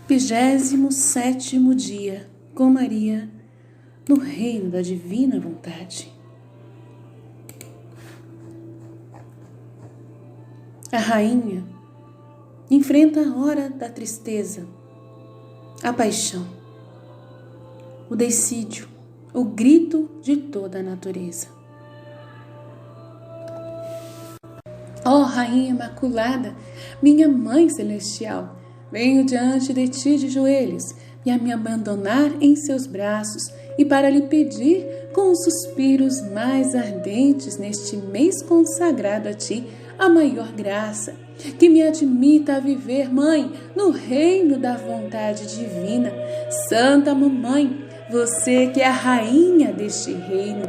27º dia com Maria no reino da divina vontade. A rainha enfrenta a hora da tristeza, a paixão, o decídio, o grito de toda a natureza. Ó Rainha Imaculada, minha Mãe Celestial, venho diante de ti de joelhos e a me abandonar em seus braços e para lhe pedir com os suspiros mais ardentes neste mês consagrado a ti a maior graça, que me admita a viver, Mãe, no reino da vontade divina. Santa Mamãe, você que é a rainha deste reino,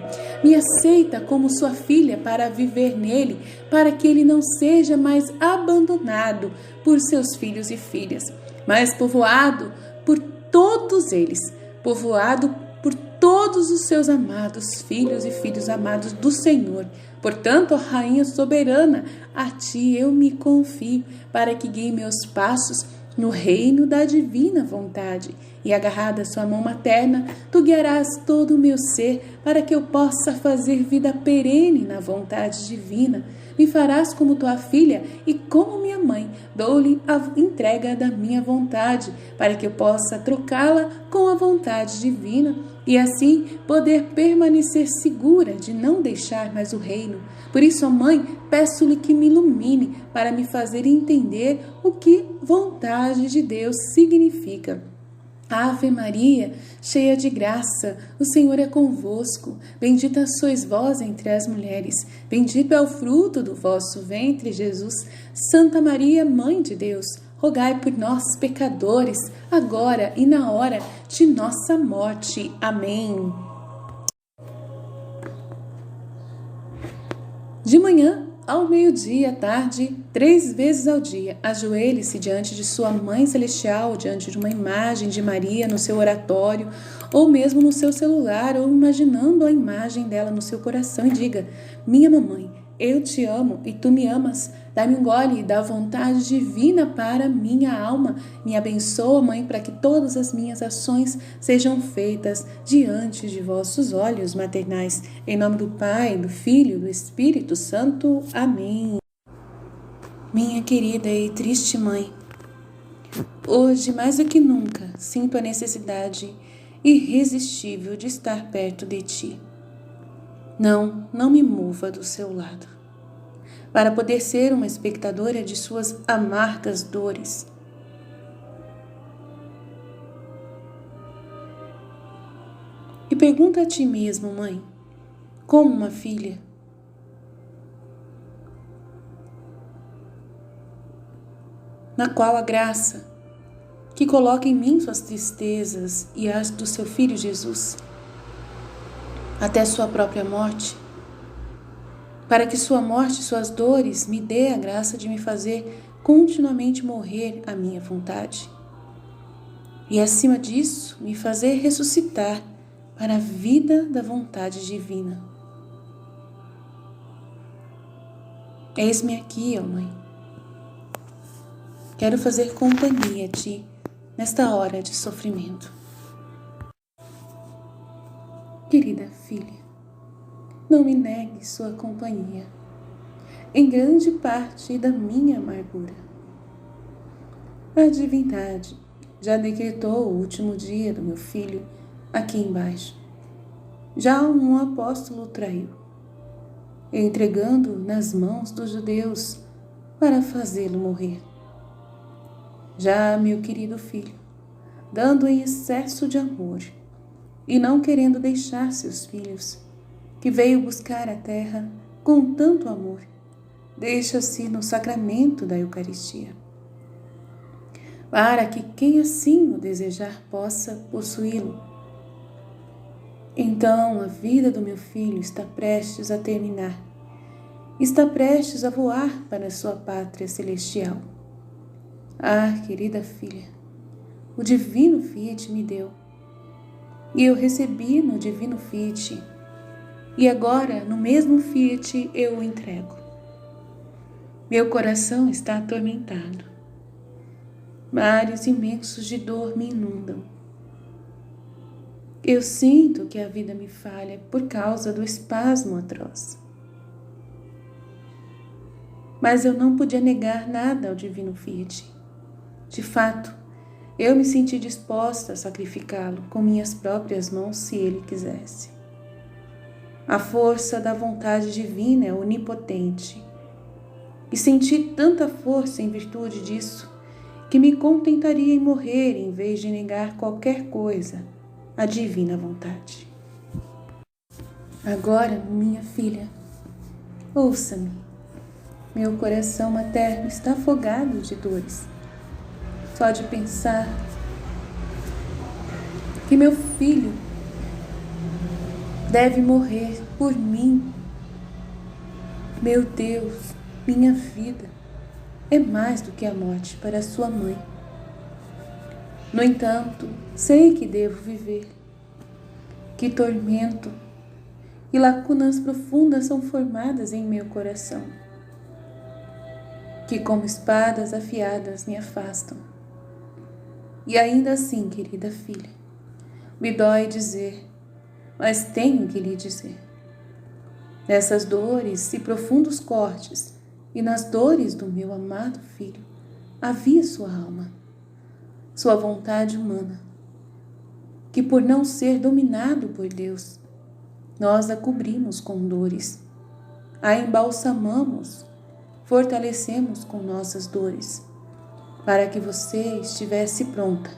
me aceita como sua filha para viver nele, para que ele não seja mais abandonado por seus filhos e filhas, mas povoado por todos eles, povoado por todos os seus amados filhos e filhos amados do Senhor. Portanto, ó Rainha soberana, a ti eu me confio, para que guie meus passos no reino da divina vontade, e agarrada à sua mão materna, tu guiarás todo o meu ser, para que eu possa fazer vida perene na vontade divina. Me farás como tua filha e como minha mãe, dou-lhe a entrega da minha vontade, para que eu possa trocá-la com a vontade divina, e assim poder permanecer segura de não deixar mais o reino. Por isso, ó Mãe, peço-lhe que me ilumine para me fazer entender o que vontade de Deus significa. Ave Maria, cheia de graça, o Senhor é convosco. Bendita sois vós entre as mulheres, bendito é o fruto do vosso ventre, Jesus. Santa Maria, Mãe de Deus, rogai por nós, pecadores, agora e na hora de nossa morte. Amém. De manhã, ao meio-dia, à tarde, 3 vezes ao dia, ajoelhe-se diante de sua Mãe Celestial, diante de uma imagem de Maria no seu oratório, ou mesmo no seu celular, ou imaginando a imagem dela no seu coração e diga: minha mamãe, eu te amo e tu me amas. Dá-me um gole da vontade divina para minha alma. Me abençoa, Mãe, para que todas as minhas ações sejam feitas diante de vossos olhos maternais. Em nome do Pai, do Filho e do Espírito Santo. Amém. Minha querida e triste Mãe, hoje, mais do que nunca, sinto a necessidade irresistível de estar perto de ti. Não me mova do seu lado, para poder ser uma espectadora de suas amargas dores. E pergunta a ti mesmo, Mãe, como uma filha, na qual a graça que coloca em mim suas tristezas e as do seu Filho Jesus, até sua própria morte, para que sua morte e suas dores me dê a graça de me fazer continuamente morrer à minha vontade. E acima disso, me fazer ressuscitar para a vida da vontade divina. Eis-me aqui, ó Mãe. Quero fazer companhia a ti nesta hora de sofrimento. Querida filha, não me negue sua companhia em grande parte da minha amargura. A divindade já decretou o último dia do meu filho aqui embaixo. Já um apóstolo o traiu, entregando nas mãos dos judeus para fazê-lo morrer. Já meu querido filho, dando em excesso de amor e não querendo deixar seus filhos, que veio buscar a terra com tanto amor, deixa-se no sacramento da Eucaristia, para que quem assim o desejar possa possuí-lo. Então a vida do meu filho está prestes a terminar, está prestes a voar para a sua pátria celestial. Ah, querida filha, o divino Fiat me deu, e eu recebi no divino Fiat, e agora no mesmo Fiat eu o entrego. Meu coração está atormentado, Mares imensos de dor me inundam. Eu sinto que a vida me falha por causa do espasmo atroz. Mas eu não podia negar nada ao divino Fiat. De fato, eu me senti disposta a sacrificá-lo com minhas próprias mãos se ele quisesse. A força da vontade divina é onipotente. E senti tanta força em virtude disso que me contentaria em morrer em vez de negar qualquer coisa à divina vontade. Agora, minha filha, ouça-me. Meu coração materno está afogado de dores. Só de pensar que meu filho deve morrer por mim. Meu Deus, minha vida é mais do que a morte para sua mãe. No entanto, sei que devo viver. Que tormento e lacunas profundas são formadas em meu coração, que como espadas afiadas me afastam. E ainda assim, querida filha, me dói dizer, mas tenho que lhe dizer. Nessas dores e profundos cortes, e nas dores do meu amado filho, havia sua alma, sua vontade humana, que por não ser dominado por Deus, nós a cobrimos com dores, a embalsamamos, fortalecemos com nossas dores, para que você estivesse pronta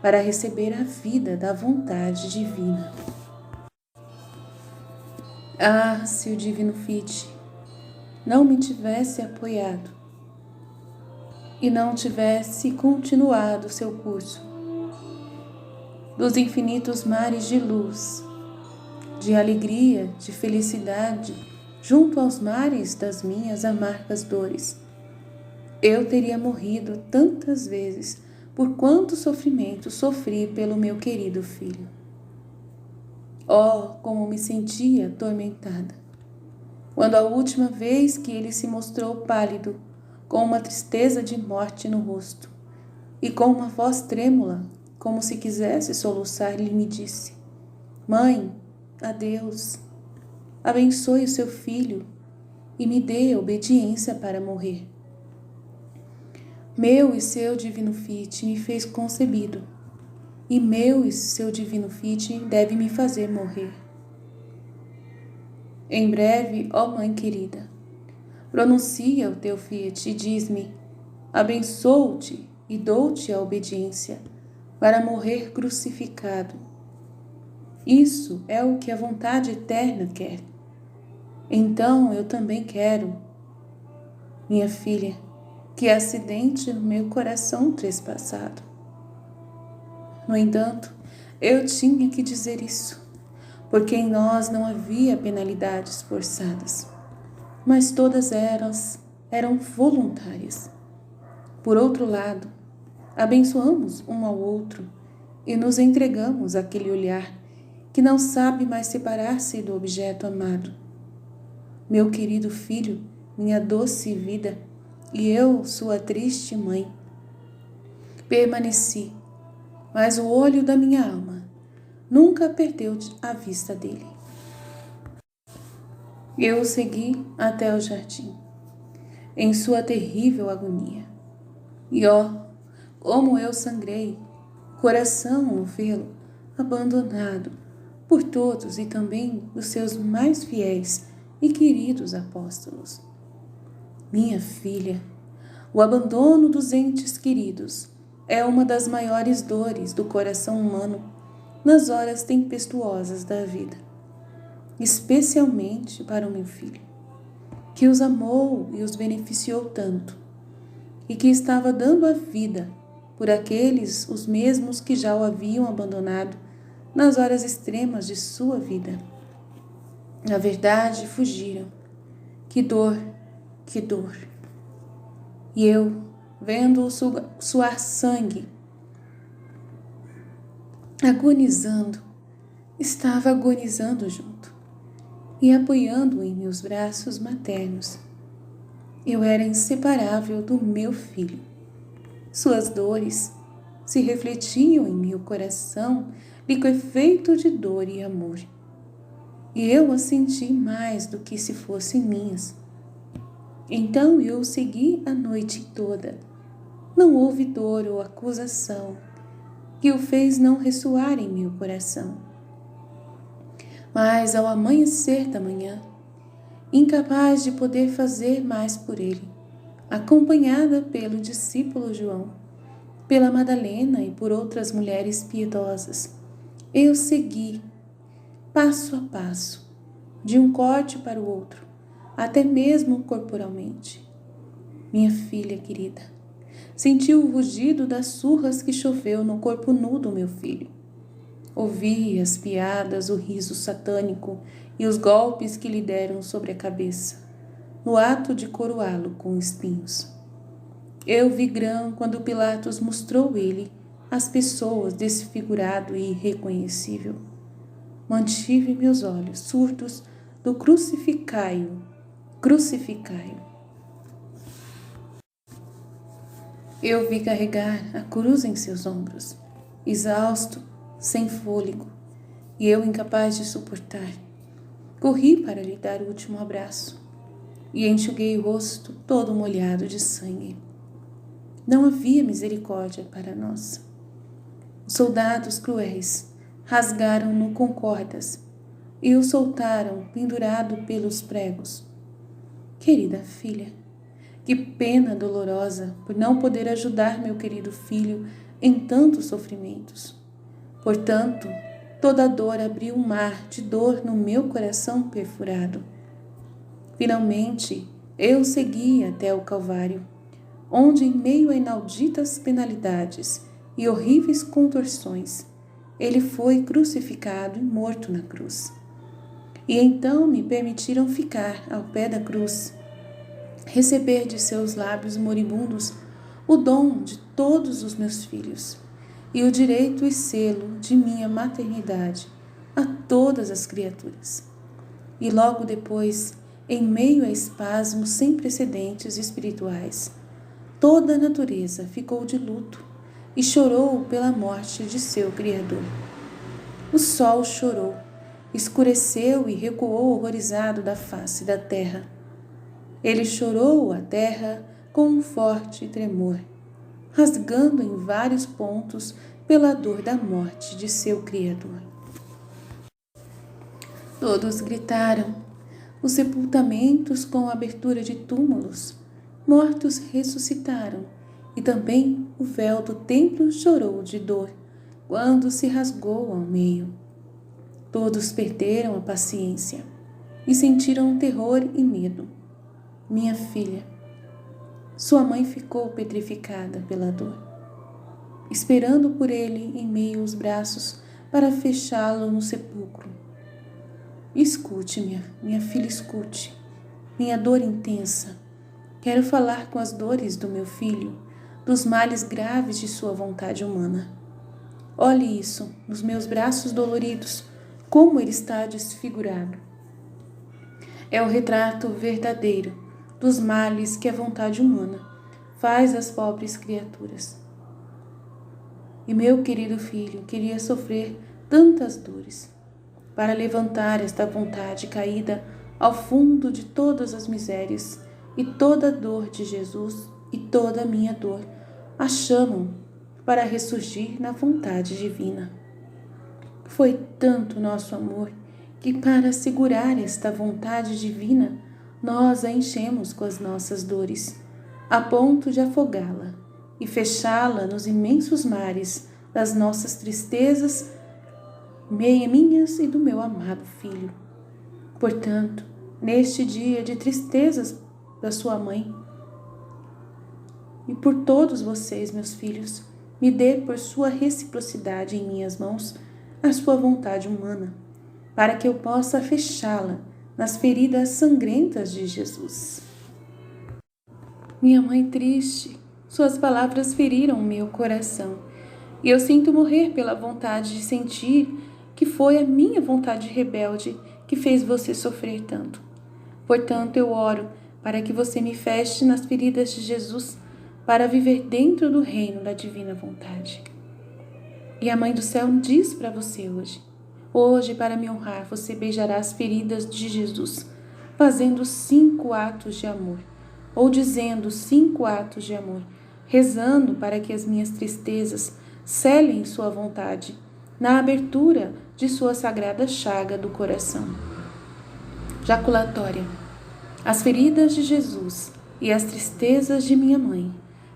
para receber a vida da vontade divina. Ah, se o divino Fiat não me tivesse apoiado e não tivesse continuado seu curso dos infinitos mares de luz, de alegria, de felicidade, junto aos mares das minhas amargas dores, eu teria morrido tantas vezes por quanto sofrimento sofri pelo meu querido filho. Oh, como me sentia atormentada, quando a última vez que ele se mostrou pálido, com uma tristeza de morte no rosto, e com uma voz trêmula, como se quisesse soluçar, ele me disse: Mãe, adeus, abençoe o seu filho e me dê obediência para morrer. Meu e seu divino Fiat me fez concebido, e meu e seu divino Fiat deve me fazer morrer. Em breve, ó Mãe querida, pronuncia o teu Fiat e diz-me: abençoo-te e dou-te a obediência para morrer crucificado. Isso é o que a vontade eterna quer. Então eu também quero, minha filha, que acidente no meu coração trespassado. No entanto, eu tinha que dizer isso, porque em nós não havia penalidades forçadas, mas todas elas eram voluntárias. Por outro lado, abençoamos um ao outro e nos entregamos àquele olhar que não sabe mais separar-se do objeto amado. Meu querido filho, minha doce vida, e eu, sua triste mãe, permaneci, mas o olho da minha alma nunca perdeu a vista dele. Eu o segui até o jardim, em sua terrível agonia. E ó, como eu sangrei, coração ao vê-lo abandonado por todos e também dos seus mais fiéis e queridos apóstolos. Minha filha, o abandono dos entes queridos é uma das maiores dores do coração humano nas horas tempestuosas da vida, especialmente para o meu filho, que os amou e os beneficiou tanto, e que estava dando a vida por aqueles os mesmos que já o haviam abandonado nas horas extremas de sua vida. Na verdade, fugiram. Que dor, que dor! E eu, vendo-o suar sangue, agonizando, estava agonizando junto e apoiando-o em meus braços maternos. Eu era inseparável do meu filho. Suas dores se refletiam em meu coração, liquefeito de dor e amor. E eu as senti mais do que se fossem minhas. Então eu o segui a noite toda. Não houve dor ou acusação que o fez não ressoar em meu coração. Mas ao amanhecer da manhã, incapaz de poder fazer mais por ele, acompanhada pelo discípulo João, pela Madalena e por outras mulheres piedosas, eu segui, passo a passo, de um corte para o outro, até mesmo corporalmente. Minha filha querida, senti o rugido das surras que choveu no corpo nu do meu filho. Ouvi as piadas, o riso satânico e os golpes que lhe deram sobre a cabeça, no ato de coroá-lo com espinhos. Eu vi grão quando Pilatos mostrou ele às pessoas desfigurado e irreconhecível. Mantive meus olhos surdos do crucificai-o, crucificai-o. Eu vi carregar a cruz em seus ombros, exausto, sem fôlego, e eu incapaz de suportar. Corri para lhe dar o último abraço e enxuguei o rosto todo molhado de sangue. Não havia misericórdia para nós. Os soldados cruéis rasgaram-no com cordas e o soltaram pendurado pelos pregos. Querida filha, que pena dolorosa por não poder ajudar meu querido filho em tantos sofrimentos. Portanto, toda a dor abriu um mar de dor no meu coração perfurado. Finalmente, eu segui até o Calvário, onde, em meio a inauditas penalidades e horríveis contorções, ele foi crucificado e morto na cruz. E então me permitiram ficar ao pé da cruz, receber de seus lábios moribundos o dom de todos os meus filhos e o direito e selo de minha maternidade a todas as criaturas. E logo depois, em meio a espasmos sem precedentes espirituais, toda a natureza ficou de luto e chorou pela morte de seu Criador. O sol chorou, escureceu e recuou horrorizado da face da terra. Ele chorou a terra com um forte tremor, rasgando em vários pontos pela dor da morte de seu Criador. Todos gritaram, os sepultamentos com a abertura de túmulos, mortos ressuscitaram, e também o véu do templo chorou de dor, quando se rasgou ao meio. Todos perderam a paciência e sentiram terror e medo. Minha filha, sua mãe ficou petrificada pela dor, esperando por ele em meio aos braços para fechá-lo no sepulcro. Escute, minha filha, escute. Minha dor intensa. Quero falar com as dores do meu filho, dos males graves de sua vontade humana. Olhe isso, nos meus braços doloridos, como ele está desfigurado. É o retrato verdadeiro dos males que a vontade humana faz às pobres criaturas. E meu querido filho queria sofrer tantas dores para levantar esta vontade caída ao fundo de todas as misérias, e toda a dor de Jesus e toda a minha dor a chamam para ressurgir na vontade divina. Foi tanto nosso amor que, para segurar esta vontade divina, nós a enchemos com as nossas dores, a ponto de afogá-la e fechá-la nos imensos mares das nossas tristezas, minhas e do meu amado filho. Portanto, neste dia de tristezas da sua mãe, e por todos vocês, meus filhos, me dê por sua reciprocidade em minhas mãos a sua vontade humana, para que eu possa fechá-la nas feridas sangrentas de Jesus. Minha mãe triste, suas palavras feriram meu coração, e eu sinto morrer pela vontade de sentir que foi a minha vontade rebelde que fez você sofrer tanto. Portanto, eu oro para que você me feche nas feridas de Jesus, para viver dentro do reino da divina vontade. E a Mãe do Céu diz para você hoje: hoje, para me honrar, você beijará as feridas de Jesus, fazendo 5 atos de amor, ou dizendo 5 atos de amor, rezando para que as minhas tristezas selem sua vontade, na abertura de sua sagrada chaga do coração. Jaculatória. As feridas de Jesus e as tristezas de minha mãe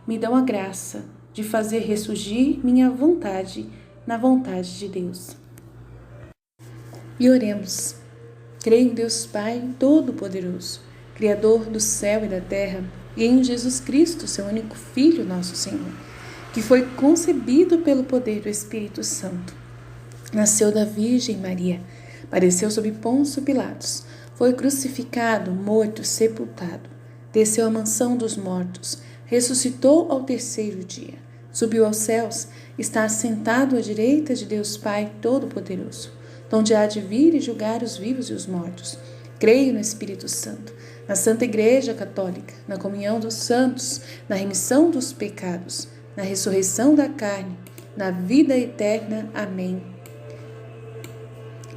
me dão a graça de fazer ressurgir minha vontade na vontade de Deus. E oremos. Creio em Deus Pai Todo-Poderoso, Criador do céu e da terra, e em Jesus Cristo, seu único Filho, nosso Senhor, que foi concebido pelo poder do Espírito Santo. Nasceu da Virgem Maria, padeceu sob Pôncio Pilatos, foi crucificado, morto, sepultado, desceu à mansão dos mortos, ressuscitou ao 3º dia, subiu aos céus, está assentado à direita de Deus Pai Todo-Poderoso, donde há de vir e julgar os vivos e os mortos. Creio no Espírito Santo, na Santa Igreja Católica, na comunhão dos santos, na remissão dos pecados, na ressurreição da carne, na vida eterna. Amém.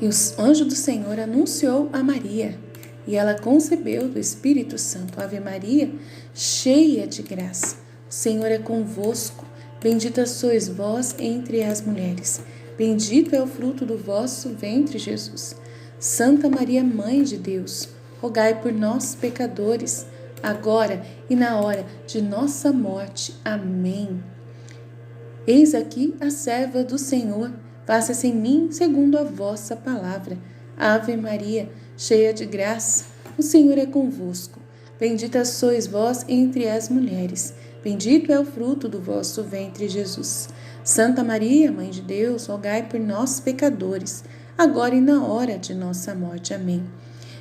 E o anjo do Senhor anunciou a Maria, e ela concebeu do Espírito Santo. Ave Maria, cheia de graça, o Senhor é convosco. Bendita sois vós entre as mulheres. Bendito é o fruto do vosso ventre, Jesus. Santa Maria, Mãe de Deus, rogai por nós, pecadores, agora e na hora de nossa morte. Amém. Eis aqui a serva do Senhor, faça-se em mim segundo a vossa palavra. Ave Maria, cheia de graça, o Senhor é convosco. Bendita sois vós entre as mulheres. Bendito é o fruto do vosso ventre, Jesus. Santa Maria, Mãe de Deus, rogai por nós, pecadores, agora e na hora de nossa morte. Amém.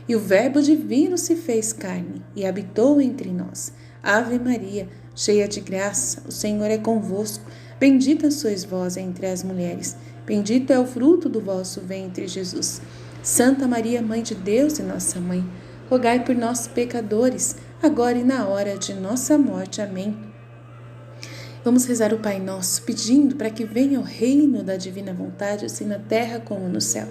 E o Verbo divino se fez carne e habitou entre nós. Ave Maria, cheia de graça, o Senhor é convosco. Bendita sois vós entre as mulheres. Bendito é o fruto do vosso ventre, Jesus. Santa Maria, Mãe de Deus e nossa Mãe, rogai por nós, pecadores, agora e na hora de nossa morte. Amém. Vamos rezar o Pai Nosso, pedindo para que venha o reino da divina vontade, assim na terra como no céu.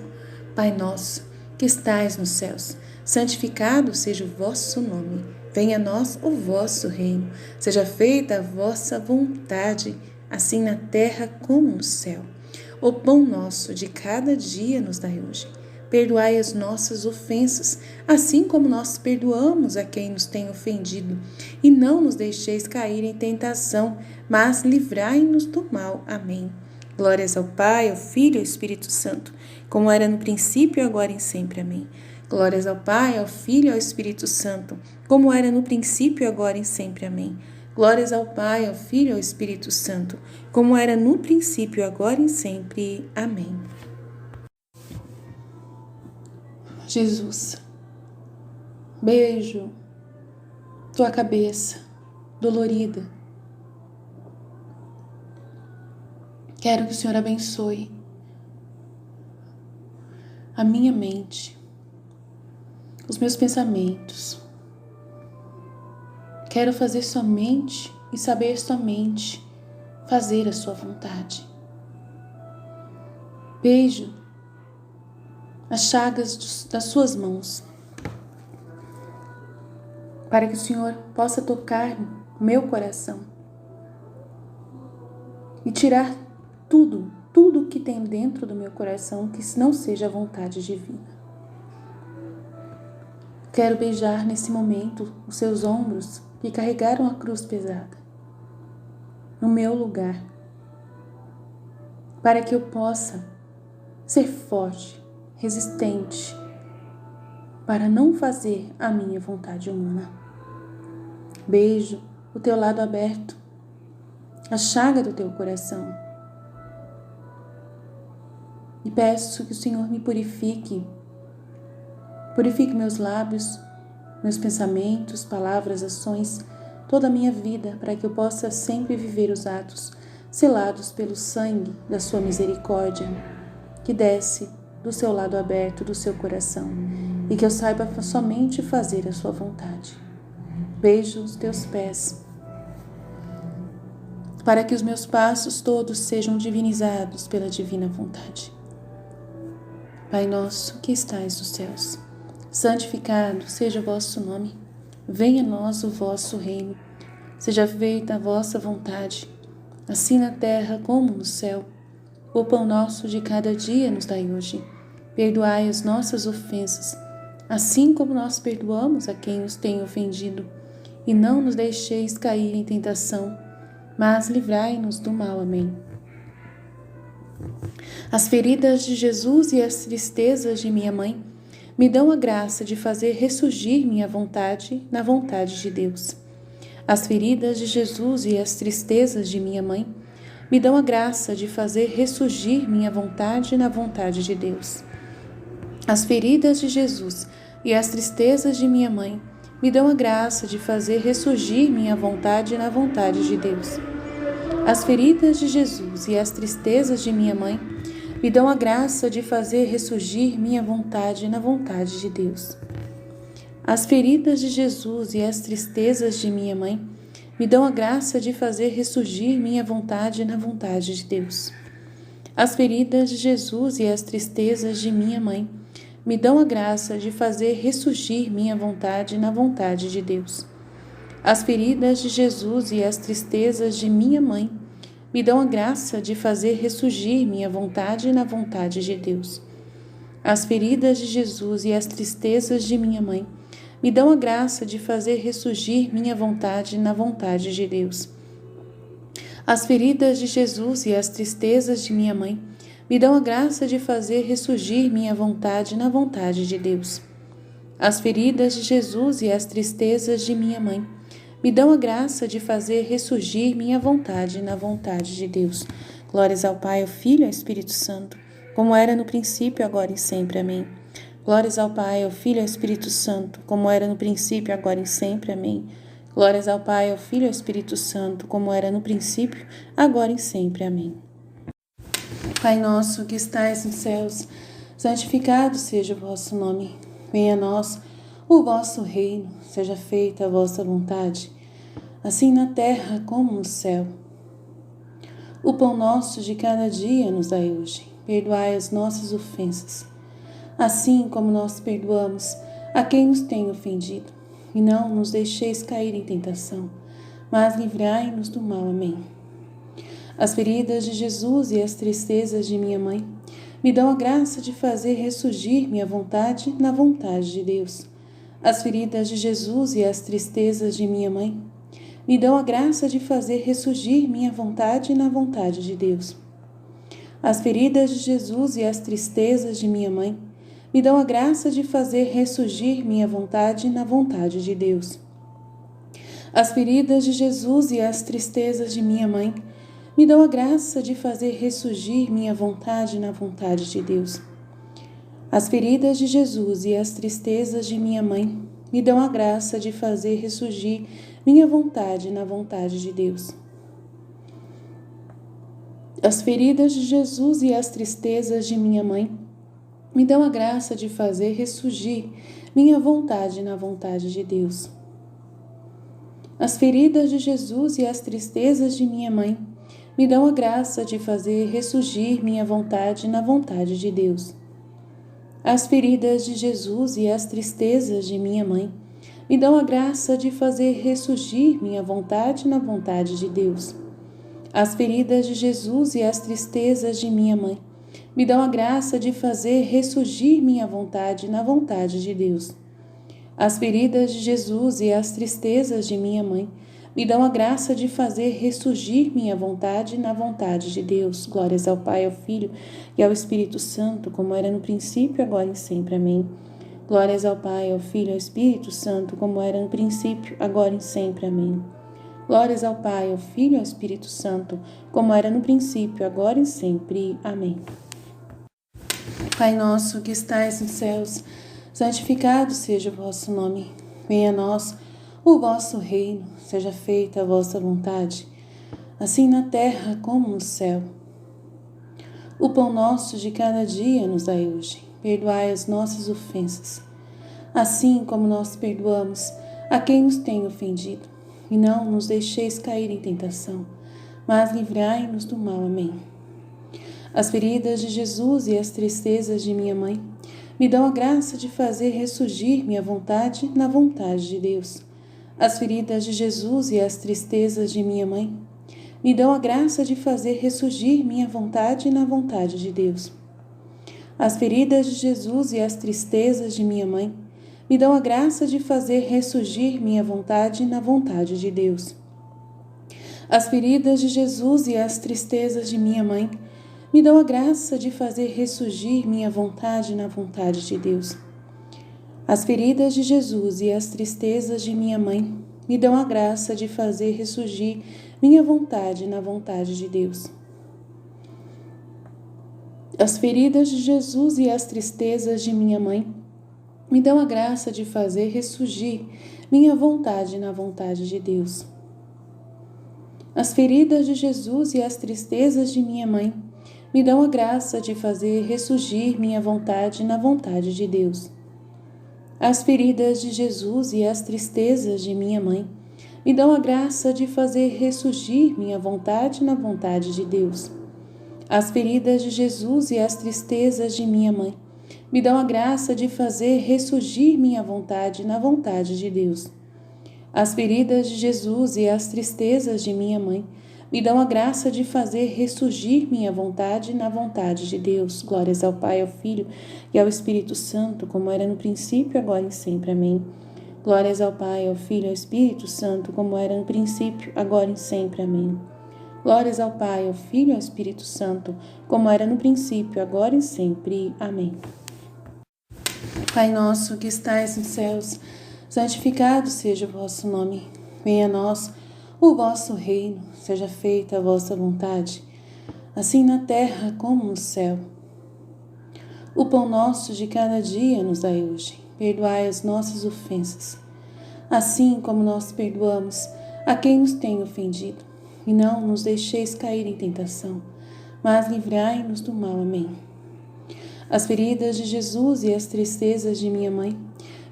Pai Nosso, que estais nos céus, santificado seja o vosso nome. Venha a nós o vosso reino. Seja feita a vossa vontade, assim na terra como no céu. O pão nosso de cada dia nos dai hoje. Perdoai as nossas ofensas, assim como nós perdoamos a quem nos tem ofendido. E não nos deixeis cair em tentação, mas livrai-nos do mal. Amém. Glórias ao Pai, ao Filho e ao Espírito Santo, como era no princípio, agora e sempre. Amém. Glórias ao Pai, ao Filho e ao Espírito Santo, como era no princípio, agora e sempre. Amém. Glórias ao Pai, ao Filho e ao Espírito Santo, como era no princípio, agora e sempre. Amém. Jesus, beijo tua cabeça dolorida. Quero que o Senhor abençoe a minha mente, os meus pensamentos. Quero fazer somente e saber somente fazer a sua vontade. Beijo as chagas das suas mãos, para que o Senhor possa tocar meu coração e tirar tudo que tem dentro do meu coração que não seja a vontade divina. Quero beijar nesse momento os seus ombros que carregaram a cruz pesada no meu lugar, para que eu possa ser forte, resistente, para não fazer a minha vontade humana. Beijo o teu lado aberto, a chaga do teu coração, e peço que o Senhor me purifique meus lábios, meus pensamentos, palavras, ações, toda a minha vida, para que eu possa sempre viver os atos selados pelo sangue da sua misericórdia, que desce do seu lado aberto do seu coração, e que eu saiba somente fazer a sua vontade. Beijo os teus pés, para que os meus passos todos sejam divinizados pela divina vontade. Pai nosso que estais nos céus, santificado seja o vosso nome. Venha a nós o vosso reino. Seja feita a vossa vontade, assim na terra como no céu. O pão nosso de cada dia nos dai hoje. Perdoai as nossas ofensas, assim como nós perdoamos a quem nos tem ofendido. E não nos deixeis cair em tentação, mas livrai-nos do mal. Amém. As feridas de Jesus e as tristezas de minha mãe me dão a graça de fazer ressurgir minha vontade na vontade de Deus. As feridas de Jesus e as tristezas de minha mãe me dão a graça de fazer ressurgir minha vontade na vontade de Deus. As feridas de Jesus e as tristezas de minha mãe me dão a graça de fazer ressurgir minha vontade na vontade de Deus. As feridas de Jesus e as tristezas de minha mãe me dão a graça de fazer ressurgir minha vontade na vontade de Deus. As feridas de Jesus e as tristezas de minha mãe me dão a graça de fazer ressurgir minha vontade na vontade de Deus. As feridas de Jesus e as tristezas de minha mãe me dão a graça de fazer ressurgir minha vontade na vontade de Deus. As feridas de Jesus e as tristezas de minha mãe me dão a graça de fazer ressurgir minha vontade na vontade de Deus. As feridas de Jesus e as tristezas de minha mãe me dão a graça de fazer ressurgir minha vontade na vontade de Deus. As feridas de Jesus e as tristezas de minha mãe me dão a graça de fazer ressurgir minha vontade na vontade de Deus. As feridas de Jesus e as tristezas de minha mãe me dão a graça de fazer ressurgir minha vontade na vontade de Deus. Glórias ao Pai, ao Filho e ao Espírito Santo, como era no princípio, agora e sempre. Amém. Glórias ao Pai, ao Filho e ao Espírito Santo, como era no princípio, agora e sempre. Amém. Glórias ao Pai, ao Filho e ao Espírito Santo, como era no princípio, agora e sempre. Amém. Pai nosso que estais nos céus, santificado seja o vosso nome. Venha a nós o vosso reino, seja feita a vossa vontade, assim na terra como no céu. O pão nosso de cada dia nos dai hoje. Perdoai as nossas ofensas, assim como nós perdoamos a quem nos tem ofendido. E não nos deixeis cair em tentação, mas livrai-nos do mal. Amém. As feridas de Jesus e as tristezas de minha mãe me dão a graça de fazer ressurgir minha vontade na vontade de Deus. As feridas de Jesus e as tristezas de minha mãe me dão a graça de fazer ressurgir minha vontade na vontade de Deus. As feridas de Jesus e as tristezas de minha mãe me dão a graça de fazer ressurgir minha vontade na vontade de Deus. As feridas de Jesus e as tristezas de minha mãe me dão a graça de fazer ressurgir minha vontade na vontade de Deus. As feridas de Jesus e as tristezas de minha mãe me dão a graça de fazer ressurgir minha vontade na vontade de Deus. As feridas de Jesus e as tristezas de minha mãe me dão a graça de fazer ressurgir minha vontade na vontade de Deus. As feridas de Jesus e as tristezas de minha mãe me dão a graça de fazer ressurgir minha vontade na vontade de Deus. As feridas de Jesus e as tristezas de minha mãe me dão a graça de fazer ressurgir minha vontade na vontade de Deus. As feridas de Jesus e as tristezas de minha mãe me dão a graça de fazer ressurgir minha vontade na vontade de Deus. As feridas de Jesus e as tristezas de minha mãe me dão a graça de fazer ressurgir minha vontade na vontade de Deus. Glórias ao Pai, ao Filho e ao Espírito Santo, como era no princípio, agora e sempre. Amém. Glórias ao Pai, ao Filho e ao Espírito Santo, como era no princípio, agora e sempre. Amém. Glórias ao Pai, ao Filho e ao Espírito Santo, como era no princípio, agora e sempre. Amém. Pai nosso que estais nos céus, santificado seja o vosso nome. Venha a nós o vosso reino, seja feita a vossa vontade, assim na terra como no céu. O pão nosso de cada dia nos dai hoje. Perdoai as nossas ofensas, assim como nós perdoamos a quem nos tem ofendido. E não nos deixeis cair em tentação, mas livrai-nos do mal. Amém. As feridas de Jesus e as tristezas de minha mãe me dão a graça de fazer ressurgir minha vontade na vontade de Deus. As feridas de Jesus e as tristezas de minha mãe me dão a graça de fazer ressurgir minha vontade na vontade de Deus. As feridas de Jesus e as tristezas de minha mãe me dão a graça de fazer ressurgir minha vontade na vontade de Deus. As feridas de Jesus e as tristezas de minha mãe me dão a graça de fazer ressurgir minha vontade na vontade de Deus. As feridas de Jesus e as tristezas de minha mãe me dão a graça de fazer ressurgir minha vontade na vontade de Deus. As feridas de Jesus e as tristezas de minha mãe me dão a graça de fazer ressurgir minha vontade na vontade de Deus. As feridas de Jesus e as tristezas de minha mãe me dão a graça de fazer ressurgir minha vontade na vontade de Deus. As feridas de Jesus e as tristezas de minha mãe me dão a graça de fazer ressurgir minha vontade na vontade de Deus. As feridas de Jesus e as tristezas de minha mãe me dão a graça de fazer ressurgir minha vontade na vontade de Deus. As feridas de Jesus e as tristezas de minha mãe me dão a graça de fazer ressurgir minha vontade na vontade de Deus. Glórias ao Pai, ao Filho e ao Espírito Santo, como era no princípio, agora e sempre. Amém. Glórias ao Pai, ao Filho e ao Espírito Santo, como era no princípio, agora e sempre. Amém. Glórias ao Pai, ao Filho e ao Espírito Santo, como era no princípio, agora e sempre. Amém. Pai nosso que estais nos céus, santificado seja o vosso nome. Venha a nós o vosso reino, seja feita a vossa vontade, assim na terra como no céu. O pão nosso de cada dia nos dai hoje. Perdoai as nossas ofensas, assim como nós perdoamos a quem nos tem ofendido. E não nos deixeis cair em tentação, mas livrai-nos do mal. Amém. As feridas de Jesus e as tristezas de minha mãe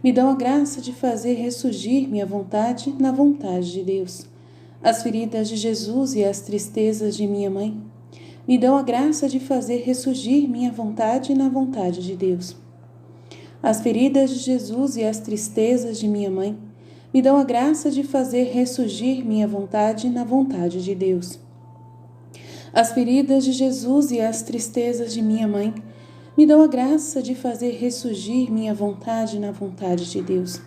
me dão a graça de fazer ressurgir minha vontade na vontade de Deus. As feridas de Jesus e as tristezas de minha mãe me dão a graça de fazer ressurgir minha vontade na vontade de Deus. As feridas de Jesus e as tristezas de minha mãe me dão a graça de fazer ressurgir minha vontade na vontade de Deus. As feridas de Jesus e as tristezas de minha mãe me dão a graça de fazer ressurgir minha vontade na vontade de Deus.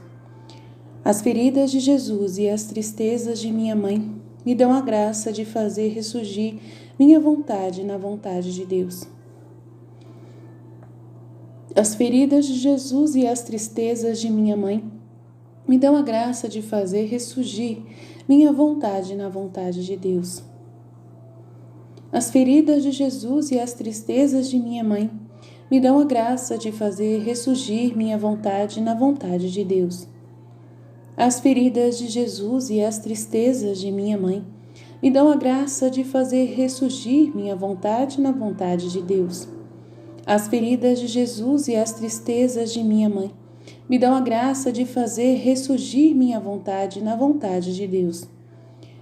As feridas de Jesus e as tristezas de minha mãe me dão a graça de fazer ressurgir minha vontade na vontade de Deus. As feridas de Jesus e as tristezas de minha mãe me dão a graça de fazer ressurgir minha vontade na vontade de Deus. As feridas de Jesus e as tristezas de minha mãe me dão a graça de fazer ressurgir minha vontade na vontade de Deus. As feridas de Jesus e as tristezas de minha mãe me dão a graça de fazer ressurgir minha vontade na vontade de Deus. As feridas de Jesus e as tristezas de minha mãe me dão a graça de fazer ressurgir minha vontade na vontade de Deus.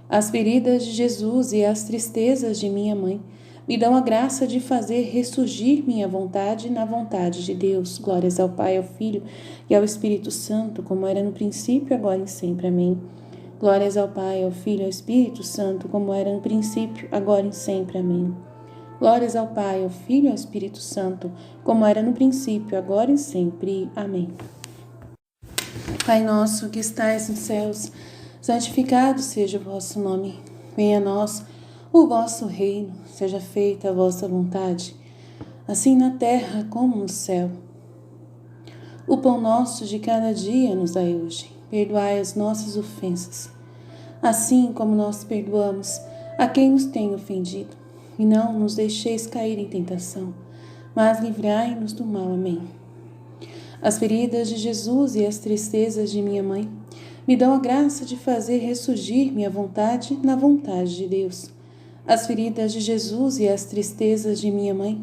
As feridas de Jesus e as tristezas de minha mãe me dão a graça de fazer ressurgir minha vontade na vontade de Deus. Glórias ao Pai, ao Filho e ao Espírito Santo, como era no princípio, agora e sempre. Amém. Glórias ao Pai, ao Filho e ao Espírito Santo, como era no princípio, agora e sempre. Amém. Glórias ao Pai, ao Filho e ao Espírito Santo, como era no princípio, agora e sempre. Amém. Pai nosso que estais nos céus, santificado seja o vosso nome. Venha a nós o vosso reino, seja feita a vossa vontade, assim na terra como no céu. O pão nosso de cada dia nos dai hoje. Perdoai as nossas ofensas, assim como nós perdoamos a quem nos tem ofendido. E não nos deixeis cair em tentação, mas livrai-nos do mal. Amém. As feridas de Jesus e as tristezas de minha mãe me dão a graça de fazer ressurgir minha vontade na vontade de Deus. As feridas de Jesus e as tristezas de minha mãe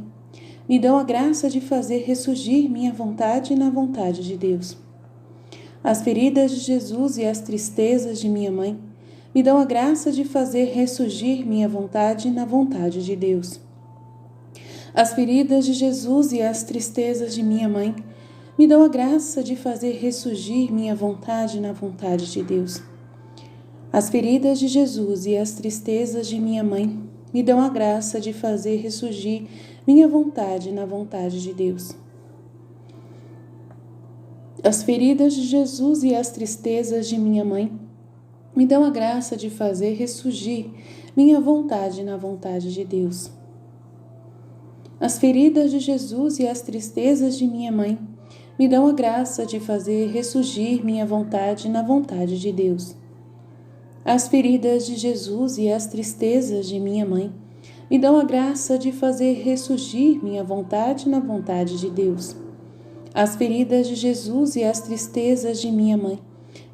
me dão a graça de fazer ressurgir minha vontade na vontade de Deus. As feridas de Jesus e as tristezas de minha mãe me dão a graça de fazer ressurgir minha vontade na vontade de Deus. As feridas de Jesus e as tristezas de minha mãe me dão a graça de fazer ressurgir minha vontade na vontade de Deus. As feridas de Jesus e as tristezas de minha mãe me dão a graça de fazer ressurgir minha vontade na vontade de Deus. As feridas de Jesus e as tristezas de minha mãe me dão a graça de fazer ressurgir minha vontade na vontade de Deus. As feridas de Jesus e as tristezas de minha mãe me dão a graça de fazer ressurgir minha vontade na vontade de Deus. As feridas de Jesus e as tristezas de minha mãe me dão a graça de fazer ressurgir minha vontade na vontade de Deus. As feridas de Jesus e as tristezas de minha mãe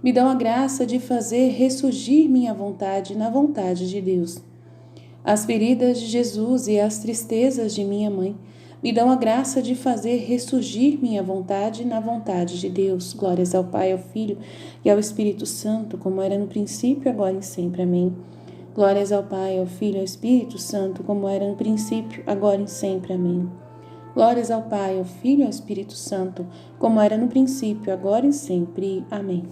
me dão a graça de fazer ressurgir minha vontade na vontade de Deus. As feridas de Jesus e as tristezas de minha mãe me dão a graça de fazer ressurgir minha vontade na vontade de Deus. Glórias ao Pai, ao Filho e ao Espírito Santo, como era no princípio, agora e sempre. Amém. Glórias ao Pai, ao Filho e ao Espírito Santo, como era no princípio, agora e sempre. Amém. Glórias ao Pai, ao Filho e ao Espírito Santo, como era no princípio, agora e sempre. Amém.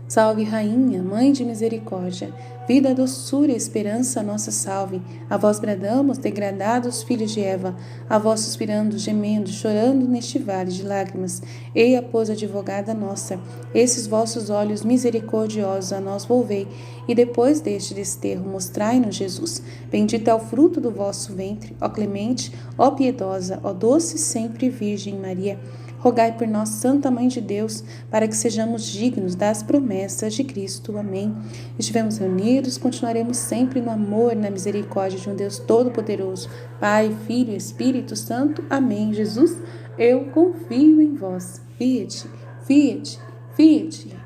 Salve, Rainha, Mãe de Misericórdia, vida, doçura e esperança, nossa salve. A vós bradamos, degradados filhos de Eva, a vós suspirando, gemendo, chorando neste vale de lágrimas. Eia, pois, advogada nossa, esses vossos olhos misericordiosos a nós volvei, e depois deste desterro mostrai-nos Jesus. Bendito é o fruto do vosso ventre, ó clemente, ó piedosa, ó doce sempre Virgem Maria. Rogai por nós, Santa Mãe de Deus, para que sejamos dignos das promessas de Cristo. Amém. Estivemos reunidos, continuaremos sempre no amor e na misericórdia de um Deus Todo-Poderoso, Pai, Filho e Espírito Santo. Amém. Jesus, eu confio em vós. Fiat, fiat, fiat.